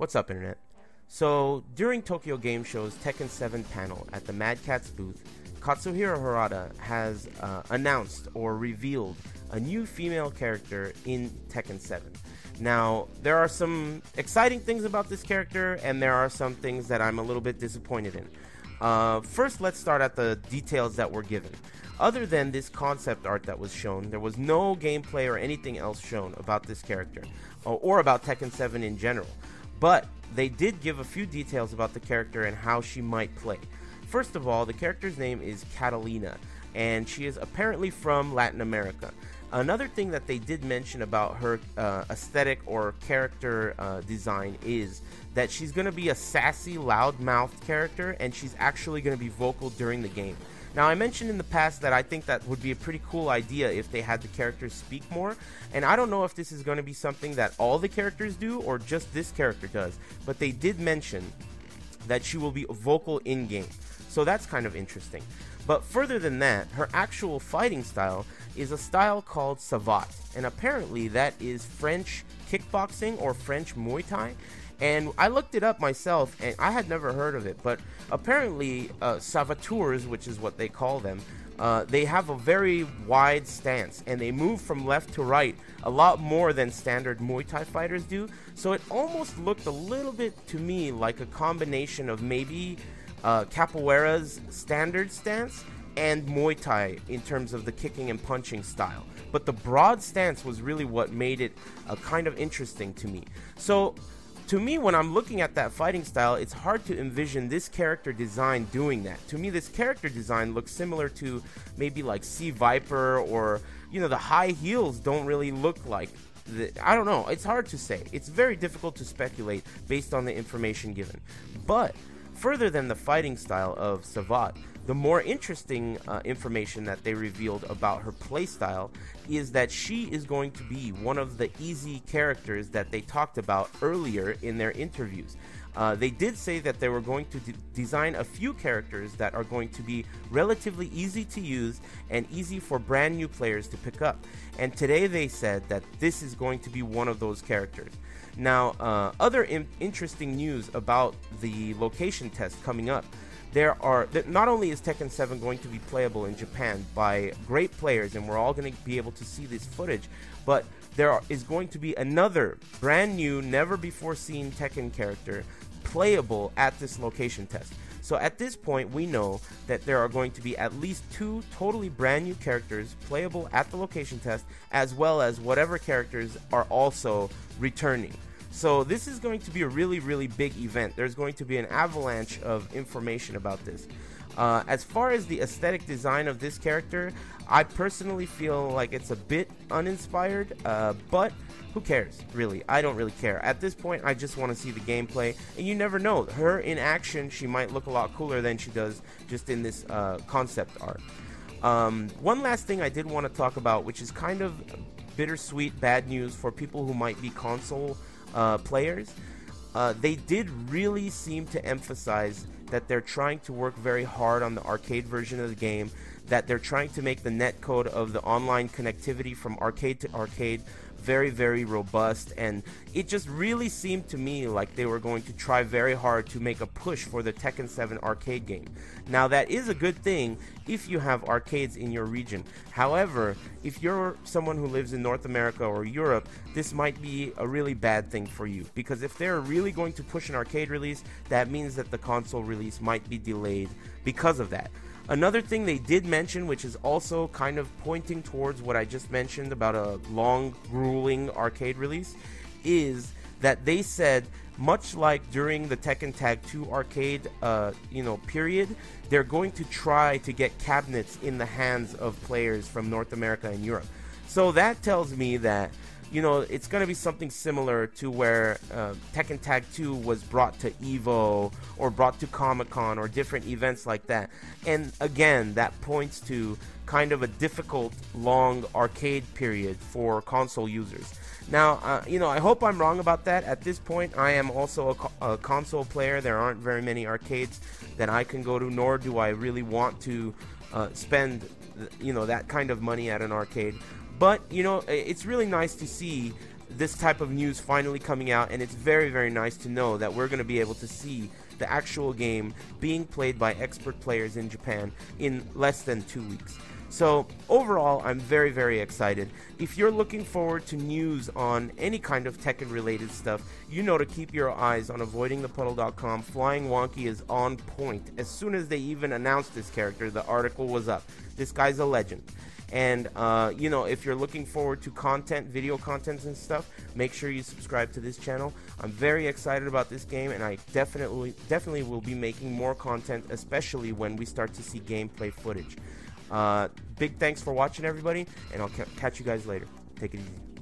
What's up, Internet? So, during Tokyo Game Show's Tekken 7 panel at the Mad Catz booth, Katsuhiro Harada has announced or revealed a new female character in Tekken 7. Now, there are some exciting things about this character, and there are some things that I'm a little bit disappointed in. First, let's start at the details that were given. Other than this concept art that was shown, there was no gameplay or anything else shown about this character, or about Tekken 7 in general. But they did give a few details about the character and how she might play. First of all, the character's name is Catalina, and she is apparently from Latin America. Another thing that they did mention about her aesthetic or character design is that she's going to be a sassy, loud-mouthed character, and she's actually going to be vocal during the game. Now, I mentioned in the past that I think that would be a pretty cool idea if they had the characters speak more, and I don't know if this is going to be something that all the characters do or just this character does, but they did mention that she will be vocal in-game, so that's kind of interesting. But further than that, her actual fighting style is a style called Savate, and apparently that is French kickboxing or French Muay Thai. And I looked it up myself, and I had never heard of it, but apparently Savateurs, which is what they call them, they have a very wide stance, and they move from left to right a lot more than standard Muay Thai fighters do. So it almost looked a little bit to me like a combination of maybe Capoeira's standard stance and Muay Thai in terms of the kicking and punching style. But the broad stance was really what made it kind of interesting to me. So to me, when I'm looking at that fighting style, it's hard to envision this character design doing that. To me, this character design looks similar to maybe like Sea Viper, or, you know, the high heels don't really look like I don't know. It's hard to say. It's very difficult to speculate based on the information given. But further than the fighting style of Savate, the more interesting information that they revealed about her playstyle is that she is going to be one of the easy characters that they talked about earlier in their interviews. They did say that they were going to design a few characters that are going to be relatively easy to use and easy for brand new players to pick up. And today they said that this is going to be one of those characters. Now, other interesting news about the location test coming up. Not only is Tekken 7 going to be playable in Japan by great players, and we're all going to be able to see this footage, but there is going to be another brand new, never before seen Tekken character playable at this location test. So at this point, we know that there are going to be at least 2 totally brand new characters playable at the location test, as well as whatever characters are also returning. So this is going to be a really, really big event. There's going to be an avalanche of information about this. As far as the aesthetic design of this character, I personally feel like it's a bit uninspired, but who cares, really? I don't really care. At this point, I just want to see the gameplay, and you never know. Her in action, she might look a lot cooler than she does just in this concept art. One last thing I did want to talk about, which is kind of bittersweet bad news for people who might be console players. They did really seem to emphasize that they're trying to work very hard on the arcade version of the game, that they're trying to make the netcode of the online connectivity from arcade to arcade very, very robust, and it just really seemed to me like they were going to try very hard to make a push for the Tekken 7 arcade game. Now, that is a good thing if you have arcades in your region. However, if you're someone who lives in North America or Europe, this might be a really bad thing for you, because if they're really going to push an arcade release, that means that the console release might be delayed because of that. Another thing they did mention, which is also kind of pointing towards what I just mentioned about a long, grueling arcade release, is that they said, much like during the Tekken Tag 2 arcade period, they're going to try to get cabinets in the hands of players from North America and Europe. So that tells me that, you know, it's going to be something similar to where Tekken Tag 2 was brought to EVO or brought to Comic-Con or different events like that. And again, that points to kind of a difficult, long arcade period for console users. Now, I hope I'm wrong about that. At this point, I am also a console player. There aren't very many arcades that I can go to, nor do I really want to spend, that kind of money at an arcade. But, it's really nice to see this type of news finally coming out, and it's very, very nice to know that we're going to be able to see the actual game being played by expert players in Japan in less than 2 weeks. So overall, I'm very, very excited. If you're looking forward to news on any kind of Tekken related stuff, you know to keep your eyes on avoidingthepuddle.com. Flying Wonky is on point. As soon as they even announced this character, the article was up. This guy's a legend. And, you know, if you're looking forward to content, video contents and stuff, make sure you subscribe to this channel. I'm very excited about this game, and I definitely will be making more content, especially when we start to see gameplay footage. Big thanks for watching, everybody, and I'll catch you guys later. Take it easy.